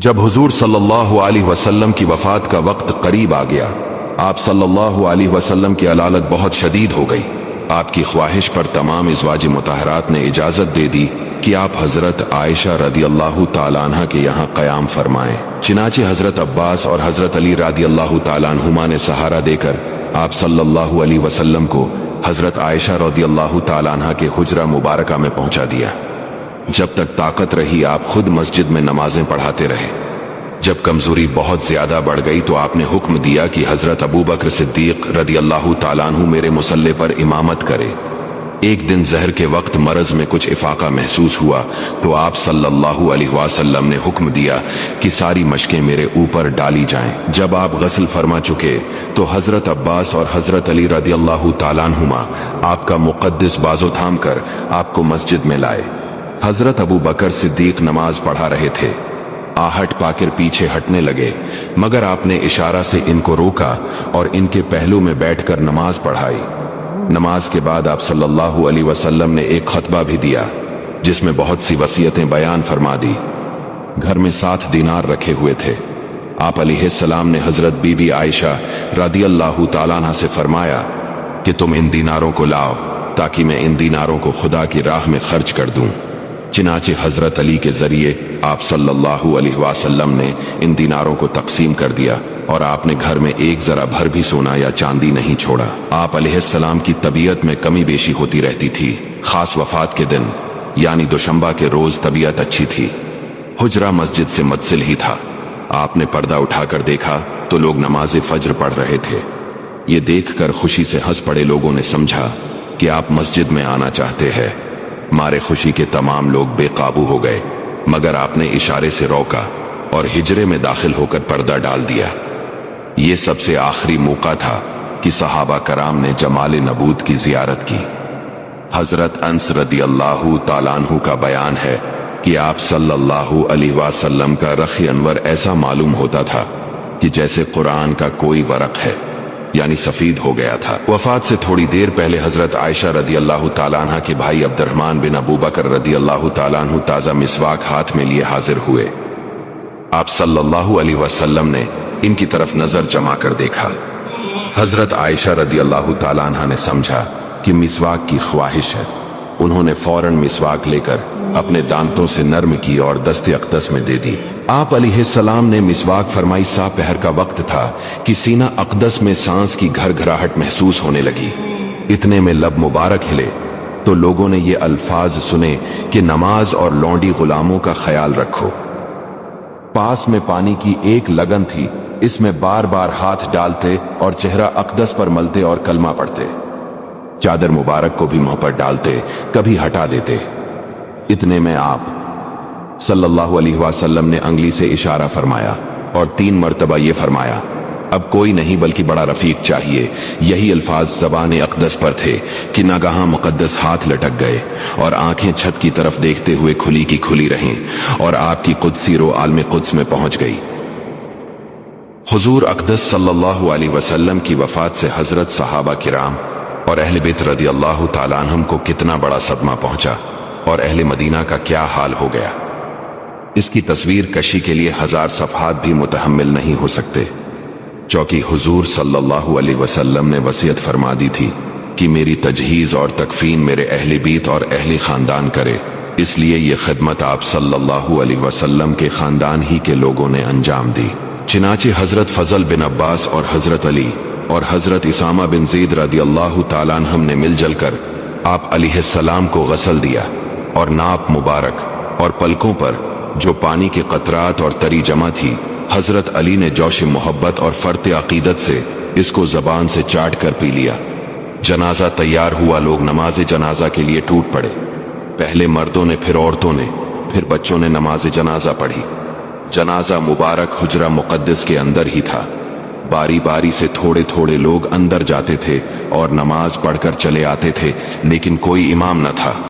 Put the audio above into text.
جب حضور صلی اللہ علیہ وسلم کی وفات کا وقت قریب آ گیا، آپ صلی اللہ علیہ وسلم کی علالت بہت شدید ہو گئی۔ آپ کی خواہش پر تمام ازواج مطہرات نے اجازت دے دی کہ آپ حضرت عائشہ رضی اللہ تعالیٰ عنہ کے یہاں قیام فرمائیں۔ چنانچہ حضرت عباس اور حضرت علی رضی اللہ تعالیٰ عنہما نے سہارا دے کر آپ صلی اللہ علیہ وسلم کو حضرت عائشہ رضی اللہ تعالیٰ عنہ کے حجرہ مبارکہ میں پہنچا دیا۔ جب تک طاقت رہی آپ خود مسجد میں نمازیں پڑھاتے رہے۔ جب کمزوری بہت زیادہ بڑھ گئی تو آپ نے حکم دیا کہ حضرت ابو بکر صدیق رضی اللہ تعالیٰ عنہ میرے مصلی پر امامت کرے۔ ایک دن ظہر کے وقت مرض میں کچھ افاقہ محسوس ہوا تو آپ صلی اللہ علیہ وسلم نے حکم دیا کہ ساری مشقیں میرے اوپر ڈالی جائیں۔ جب آپ غسل فرما چکے تو حضرت عباس اور حضرت علی رضی اللہ تعالیٰ عنہما آپ کا مقدس بازو تھام کر آپ کو مسجد میں لائے۔ حضرت ابو بکر صدیق نماز پڑھا رہے تھے، آہٹ پا کر پیچھے ہٹنے لگے، مگر آپ نے اشارہ سے ان کو روکا اور ان کے پہلو میں بیٹھ کر نماز پڑھائی۔ نماز کے بعد آپ صلی اللہ علیہ وسلم نے ایک خطبہ بھی دیا جس میں بہت سی وصیتیں بیان فرما دی۔ گھر میں 7 دینار رکھے ہوئے تھے۔ آپ علیہ السلام نے حضرت بی بی عائشہ رضی اللہ تعالیٰ عنہ سے فرمایا کہ تم ان دیناروں کو لاؤ تاکہ میں ان دیناروں کو خدا کی راہ میں خرچ کر دوں۔ چنانچہ حضرت علی کے ذریعے آپ صلی اللہ علیہ وسلم نے ان دیناروں کو تقسیم کر دیا اور آپ نے گھر میں ایک ذرا بھر بھی سونا یا چاندی نہیں چھوڑا۔ آپ علیہ السلام کی طبیعت میں کمی بیشی ہوتی رہتی تھی، خاص وفات کے دن یعنی دوشنبہ کے روز طبیعت اچھی تھی۔ حجرہ مسجد سے متصل ہی تھا۔ آپ نے پردہ اٹھا کر دیکھا تو لوگ نماز فجر پڑھ رہے تھے۔ یہ دیکھ کر خوشی سے ہنس پڑے لوگوں نے سمجھا کہ آپ مسجد میں آنا چاہتے ہیں۔ مارے خوشی کے تمام لوگ بے قابو ہو گئے، مگر آپ نے اشارے سے روکا اور حجرے میں داخل ہو کر پردہ ڈال دیا۔ یہ سب سے آخری موقع تھا کہ صحابہ کرام نے جمال نبوت کی زیارت کی۔ حضرت انس رضی اللہ تعالیٰ عنہ کا بیان ہے کہ آپ صلی اللہ علیہ وسلم کا رخ انور ایسا معلوم ہوتا تھا کہ جیسے قرآن کا کوئی ورق ہے، یعنی سفید ہو گیا تھا۔ وفات سے تھوڑی دیر پہلے حضرت عائشہ رضی اللہ تعالیٰ عنہ کے بھائی عبد الرحمن بن ابو بکر رضی اللہ تعالیٰ عنہ تازہ مسواک ہاتھ میں لیے حاضر ہوئے۔ آپ صلی اللہ علیہ وسلم نے ان کی طرف نظر جما کر دیکھا۔ حضرت عائشہ رضی اللہ تعالیٰ عنہ نے سمجھا کہ مسواک کی خواہش ہے۔ انہوں نے فوراً مسواک لے کر اپنے دانتوں سے نرم کی اور دست اقدس میں دے دی۔ آپ علیہ السلام نے مسواک فرمائی۔ سا پہر کا وقت تھا کہ سینہ اقدس میں سانس کی گھر گھراہٹ محسوس ہونے لگی۔ اتنے میں لب مبارک ہلے تو لوگوں نے یہ الفاظ سنے کہ نماز اور لونڈی غلاموں کا خیال رکھو۔ پاس میں پانی کی ایک لگن تھی، اس میں بار بار ہاتھ ڈالتے اور چہرہ اقدس پر ملتے اور کلمہ پڑھتے۔ چادر مبارک کو بھی منہ پر ڈالتے، کبھی ہٹا دیتے۔ اتنے میں آپ صلی اللہ علیہ وسلم نے انگلی سے اشارہ فرمایا اور 3 مرتبہ یہ فرمایا، اب کوئی نہیں بلکہ بڑا رفیق چاہیے۔ یہی الفاظ زبان اقدس پر تھے کہ ناگہاں مقدس ہاتھ لٹک گئے اور آنکھیں چھت کی طرف دیکھتے ہوئے کھلی کی کھلی رہیں اور آپ کی قدسی روح عالم قدس میں پہنچ گئی۔ حضور اقدس صلی اللہ علیہ وسلم کی وفات سے حضرت صحابہ کرام اور اہل بیت رضی اللہ تعالیٰ عنہم کو کتنا بڑا صدمہ پہنچا اور اہل مدینہ کا کیا حال ہو گیا، اس کی تصویر کشی کے لیے 1000 صفحات بھی متحمل نہیں ہو سکتے۔ چونکہ حضور صلی اللہ علیہ وسلم نے وصیت فرما دی تھی کہ میری تجہیز اور تکفین میرے اہل بیت اور اہل خاندان کرے، اس لیے یہ خدمت آپ صلی اللہ علیہ وسلم کے خاندان ہی کے لوگوں نے انجام دی۔ چنانچہ حضرت فضل بن عباس اور حضرت علی اور حضرت اسامہ بن زید رضی اللہ تعالیٰ عنہم نے مل جل کر آپ علیہ السلام کو غسل دیا اور ناپ مبارک اور پلکوں پر جو پانی کے قطرات اور تری جمع تھی، حضرت علی نے جوش محبت اور فرط عقیدت سے اس کو زبان سے چاٹ کر پی لیا۔ جنازہ تیار ہوا، لوگ نماز جنازہ کے لیے ٹوٹ پڑے۔ پہلے مردوں نے، پھر عورتوں نے، پھر بچوں نے نماز جنازہ پڑھی۔ جنازہ مبارک حجرہ مقدس کے اندر ہی تھا۔ باری باری سے تھوڑے تھوڑے لوگ اندر جاتے تھے اور نماز پڑھ کر چلے آتے تھے، لیکن کوئی امام نہ تھا۔